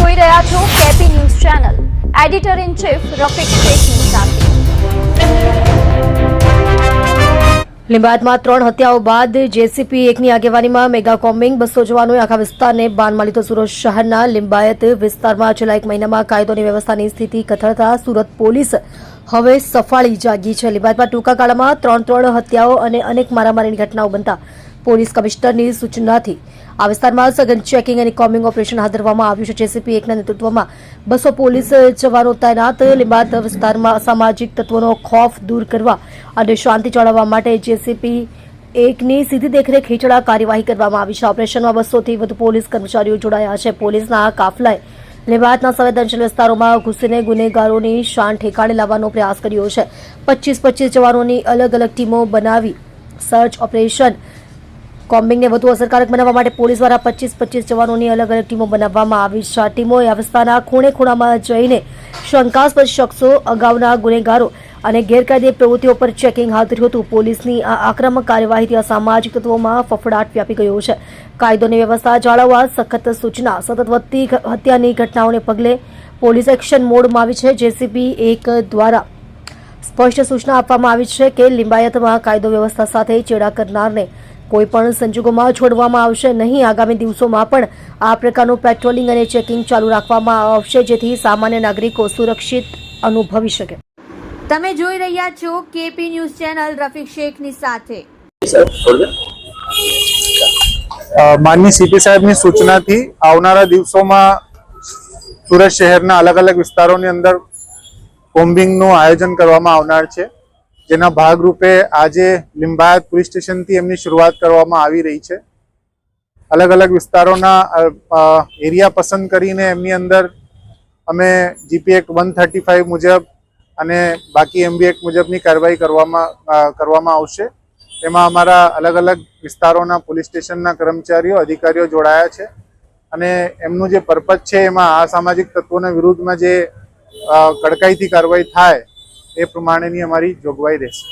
જોઈ રહ્યા છો KP news channel editor in chief Rafiq શેખની સાથે। લીંબાયતમાં 3 હત્યાઓ બાદ જેસીપી 1ની આગેવાનીમાં મેગા કોમ્બિંગ 200 જવાનોએ આખા વિસ્તારને બાનમાં લીધો। સુરત શહેરના લીંબાયત વિસ્તારમાં છેલ્લા 1 મહિનામાં કાયદોની વ્યવસ્થાની સ્થિતિ કથળતા સુરત પોલીસ હવે સફાળી જાગી છે। લીંબાયતમાં ટૂંકા ગાળામાં 3 હત્યાઓ અને અનેક મારામારીની ઘટનાઓ બનતા પોલીસ કમિશનરની સૂચનાથી આ વિસ્તારમાં સઘન ચેકિંગ અને કોમ્બિંગ ઓપરેશન હાથ ધરવામાં આવ્યું છે। જેસીપી 1ના નેતૃત્વમાં 200 પોલીસ જવાનો તૈનાત। લીંબાયત વિસ્તારમાં અસામાજિક તત્વોનો ખોફ દૂર કરવા અને શાંતિ જાળવવા માટે જેસીપી 1ની સીધી દેખરેખ હેઠળ કાર્યવાહી કરવામાં આવી છે। ઓપરેશનમાં 200થી વધુ પોલીસ કર્મચારીઓ જોડાયા છે। પોલીસના આ કાફલાએ લીંબાયતના સંવેદનશીલ વિસ્તારોમાં ઘૂસીને ગુનેગારોની શાન ઠેકાણે લાવવાનો પ્રયાસ કર્યો છે। 25 જવાનોની અલગ અલગ ટીમો બનાવી સર્ચ ઓપરેશન કોમ્બિંગને વધુ અસરકારક બનાવવા માટે પોલીસ દ્વારા 25 જવાનોની અલગ અલગ ટીમો બનાવવામાં આવી છે। આ ટીમોએ આ વિસ્તારના ખૂણે ખૂણામાં જઈને શંકાસ્પદ શખ્સો, અગાઉના ગુનેગારો અને ગેરકાયદે પ્રવૃત્તિઓ પર ચેકિંગ હાથ ધર્યું હતું। પોલીસની આ આક્રમક કાર્યવાહીથી અસામાજિક તત્વોમાં ફફડાટ વ્યાપી ગયો છે। કાયદોની વ્યવસ્થા જાળવવા સખત સૂચના। સતત વધતી હત્યાની ઘટનાઓને પગલે પોલીસ એક્શન મોડમાં આવી છે। જેસીપી 1 દ્વારા સ્પષ્ટ સૂચના આપવામાં આવી છે કે લીંબાયતમાં કાયદો વ્યવસ્થા સાથે ચેડા કરનારને કોઈ પણ સંજોગોમાં છોડવામાં આવશે નહીં। આગામી દિવસોમાં પણ આ પ્રકારનું પેટ્રોલિંગ અને ચેકિંગ ચાલુ રાખવામાં આવશે જેથી સામાન્ય નાગરિકો સુરક્ષિત અનુભવી શકે। તમે જોઈ રહ્યા છો કેપી ન્યૂઝ ચેનલ રફીક શેખની સાથે। માનની સીપી સાહેબની સૂચનાથી આવનારા દિવસોમાં સુરત શહેરના અલગ અલગ વિસ્તારોની અંદર કોમ્બિંગનું આયોજન કરવામાં આવનાર છે, જેના ભાગરૂપે આજે લીંબાયત પોલીસ સ્ટેશનથી એમની શરૂઆત કરવામાં આવી રહી છે। અલગ અલગ વિસ્તારોના એરિયા પસંદ કરીને એમની અંદર અમે જીપી એક્ટ 135 મુજબ અને બાકી એમબી એક્ટ મુજબની કાર્યવાહી કરવામાં આવશે। એમાં અમારા અલગ અલગ વિસ્તારોના પોલીસ સ્ટેશનના કર્મચારીઓ, અધિકારીઓ જોડાયા છે અને એમનું જે પર્પઝ છે એમાં અસામાજિક તત્વોના વિરુદ્ધમાં જે કડકાઈથી કાર્યવાહી થાય એ પ્રમાણેની અમારી જોગવાઈ રહેશે।